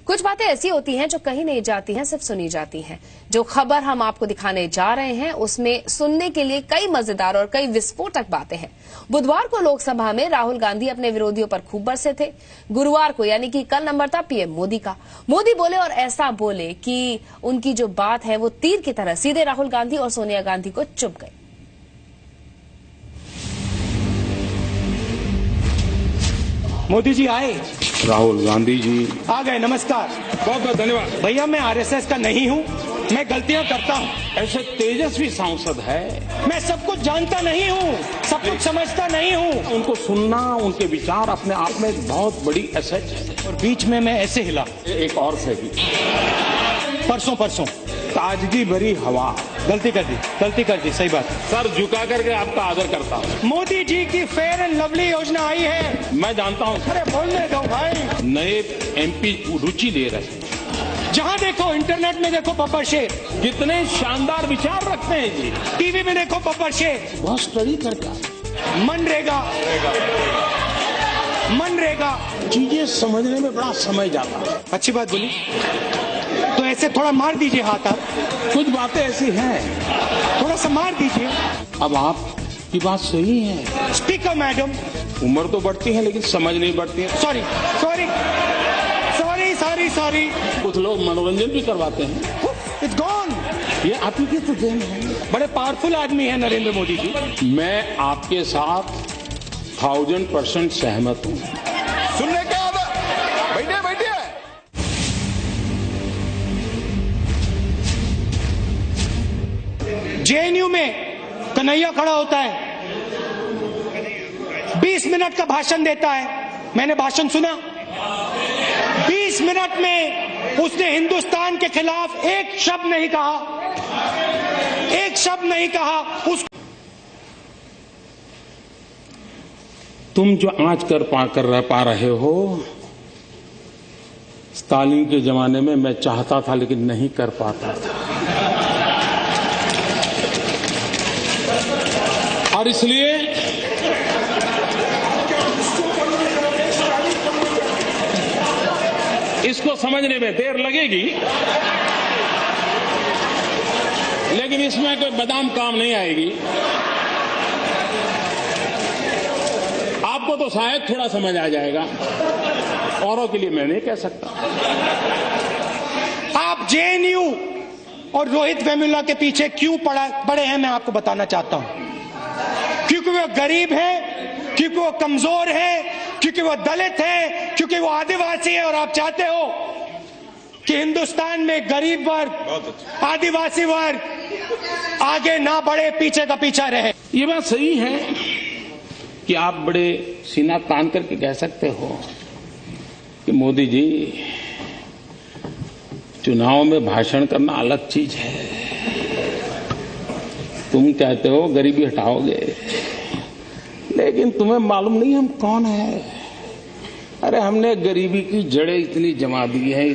कुछ बातें ऐसी होती हैं जो कहीं नहीं जाती हैं, सिर्फ सुनी जाती हैं। जो खबर हम आपको दिखाने जा रहे हैं उसमें सुनने के लिए कई मजेदार और कई विस्फोटक बातें हैं। बुधवार को लोकसभा में राहुल गांधी अपने विरोधियों पर खूब बरसे थे। गुरुवार को यानी कि कल नंबर था पीएम मोदी का। मोदी बोले और ऐसा बोले कि उनकी जो बात है वो तीर की तरह सीधे राहुल गांधी और सोनिया गांधी को चुभ गई। मोदी जी आए, राहुल गांधी जी आ गए। नमस्कार, बहुत बहुत धन्यवाद। भैया मैं आरएसएस का नहीं हूँ, मैं गलतियाँ करता हूँ। ऐसे तेजस्वी सांसद है, मैं सब कुछ जानता नहीं हूँ, सब कुछ समझता नहीं हूँ। उनको सुनना, उनके विचार अपने आप में एक बहुत बड़ी एसेट है। और बीच में मैं ऐसे हिला, एक और सही, परसों ताजगी भरी हवा। गलती कर दी, सही बात। सर झुका करके आपका आदर करता हूँ। मोदी जी की फेयर एंड लवली योजना आई है। मैं जानता हूँ। अरे बोलने दो भाई। नए एमपी रुचि ले रहे हैं। जहाँ देखो, इंटरनेट में देखो बब्बर शेर, कितने शानदार विचार रखते हैं जी। टीवी में देखो बब्बर शेर, बहुत स्टडी करता। मनरेगा चीजें समझने में बड़ा समय जाता है। अच्छी बात बोली, तो ऐसे थोड़ा मार दीजिए हाथ। आप कुछ बातें ऐसी हैं, थोड़ा सा मार दीजिए। अब आपकी बात सही है। स्पीकर मैडम, उम्र तो बढ़ती है लेकिन समझ नहीं बढ़ती है। सॉरी। कुछ लोग मनोरंजन भी करवाते हैं। It's gone. ये आप ही की तो देन है। बड़े पावरफुल आदमी है नरेंद्र मोदी जी। मैं आपके साथ 1000% सहमत हूँ। सुनने क्या आता? बैठिए। जेएनयू में कन्हैया खड़ा होता है, 20 मिनट का भाषण देता है। मैंने भाषण सुना। 20 मिनट में उसने हिंदुस्तान के खिलाफ एक शब्द नहीं कहा। तुम जो आज कर पा रहे हो, स्टालिन के जमाने में मैं चाहता था लेकिन नहीं कर पाता था। और इसलिए इसको समझने में देर लगेगी, लेकिन इसमें कोई बादाम काम नहीं आएगी। आपको तो शायद थोड़ा समझ आ जाएगा, औरों के लिए मैं नहीं कह सकता। आप जेएनयू और रोहित वेमुला के पीछे क्यों पड़े हैं, मैं आपको बताना चाहता हूं। क्योंकि वो गरीब है, क्योंकि वो कमजोर है, क्योंकि वो दलित है, क्योंकि वो आदिवासी है। और आप चाहते हो कि हिंदुस्तान में गरीब वर्ग, आदिवासी वर्ग आगे ना बढ़े, पीछे का पीछा रहे। ये बात सही है कि आप बड़े सीना तान करके कह सकते हो कि मोदी जी, चुनाव में भाषण करना अलग चीज है। तुम कहते हो गरीबी हटाओगे, लेकिन तुम्हें मालूम नहीं हम कौन है। अरे हमने गरीबी की जड़ें इतनी जमा दी है।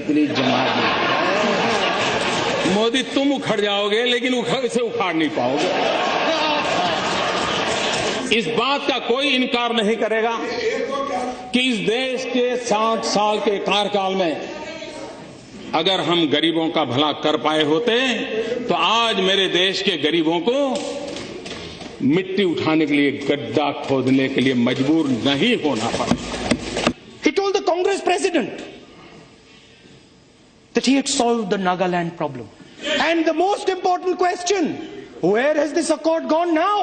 मोदी तुम उखड़ जाओगे लेकिन इसे उखाड़ नहीं पाओगे। इस बात का कोई इनकार नहीं करेगा कि इस देश के 60 साल के कार्यकाल में अगर हम गरीबों का भला कर पाए होते तो आज मेरे देश के गरीबों को मिट्टी उठाने के लिए, गड्ढा खोदने के लिए मजबूर नहीं होना पड़ा। He told the Congress president that he had solved the Nagaland problem. And the most important question, where has this accord gone now?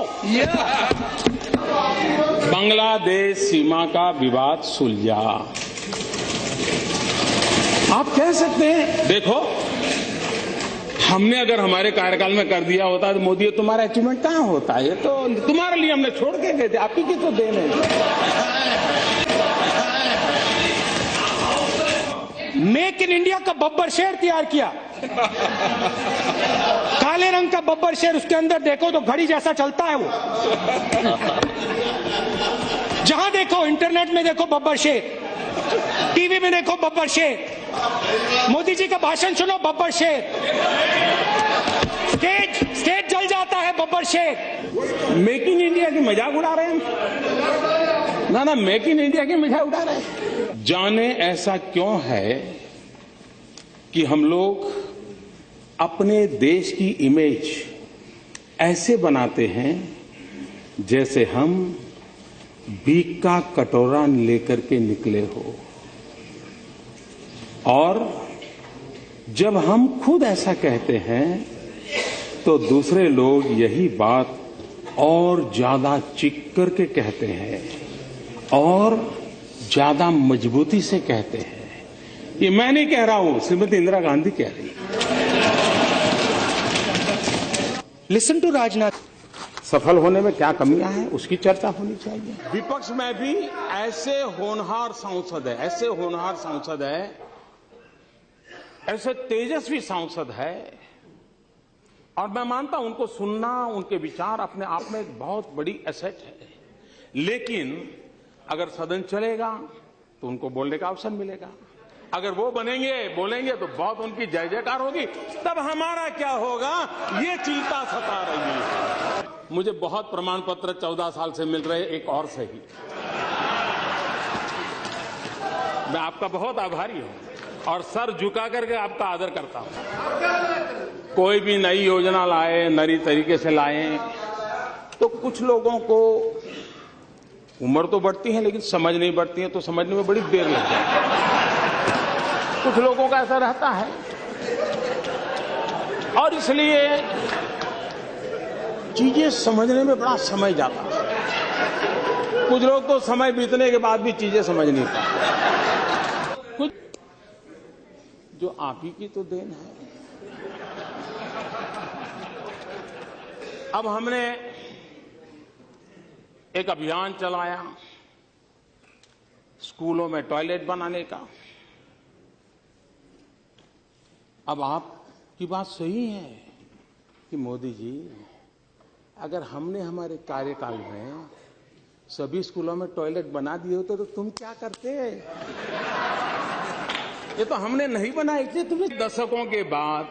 Bangladesh सीमा का विवाद सुलझा। आप कह सकते हैं, देखो हमने अगर हमारे कार्यकाल में कर दिया होता तो मोदी तुम्हारा अचीवमेंट कहां होता है। ये तो तुम्हारे लिए हमने छोड़ के गए थे, आप ही की तो देन है। मेक इन इंडिया का बब्बर शेर तैयार किया, काले रंग का बब्बर शेर। उसके अंदर देखो तो घड़ी जैसा चलता है वो। जहां देखो, इंटरनेट में देखो बब्बर शेर, टीवी में देखो बब्बर शेर, मोदी जी का भाषण सुनो बब्बर शेर, स्टेज जल जाता है बब्बर शेर। मेक इन इंडिया की मजाक उड़ा रहे हैं। ना मेक इन इंडिया की मजाक उड़ा रहे हैं। जाने ऐसा क्यों है कि हम लोग अपने देश की इमेज ऐसे बनाते हैं जैसे हम भीख का कटोरा लेकर के निकले हो, और जब हम खुद ऐसा कहते हैं तो दूसरे लोग यही बात और ज्यादा चीख करके कहते हैं और ज्यादा मजबूती से कहते हैं। ये मैं नहीं कह रहा हूं, श्रीमती इंदिरा गांधी कह रही है। Listen to Rajnath. सफल होने में क्या कमियां हैं उसकी चर्चा होनी चाहिए। विपक्ष में भी ऐसे होनहार सांसद है, ऐसे होनहार सांसद है, ऐसे तेजस्वी सांसद है, और मैं मानता हूं उनको सुनना, उनके विचार अपने आप में एक बहुत बड़ी एसेट है। लेकिन अगर सदन चलेगा तो उनको बोलने का अवसर मिलेगा। अगर वो बनेंगे, बोलेंगे तो बहुत उनकी जय जयकार होगी, तब हमारा क्या होगा ये चिंता सता रही है। मुझे बहुत प्रमाण पत्र 14 साल से मिल रहे, एक और सही। मैं आपका बहुत आभारी हूं और सर झुका करके आपका आदर करता हूं। कोई भी नई योजना लाए, नई तरीके से लाए, तो कुछ लोगों को उम्र तो बढ़ती है लेकिन समझ नहीं बढ़ती है, तो समझने में बड़ी देर लगती है। कुछ लोगों का ऐसा रहता है और इसलिए चीजें समझने में बड़ा समय जाता है। कुछ लोग तो समय बीतने के बाद भी चीजें समझ नहीं पाते। कुछ जो आप ही की तो देन है। अब हमने एक अभियान चलाया स्कूलों में टॉयलेट बनाने का। अब आपकी बात सही है कि मोदी जी, अगर हमने हमारे कार्यकाल में सभी स्कूलों में टॉयलेट बना दिए होते तो तुम क्या करते? ये तो हमने नहीं बनाए थे। तुम्हें दशकों के बाद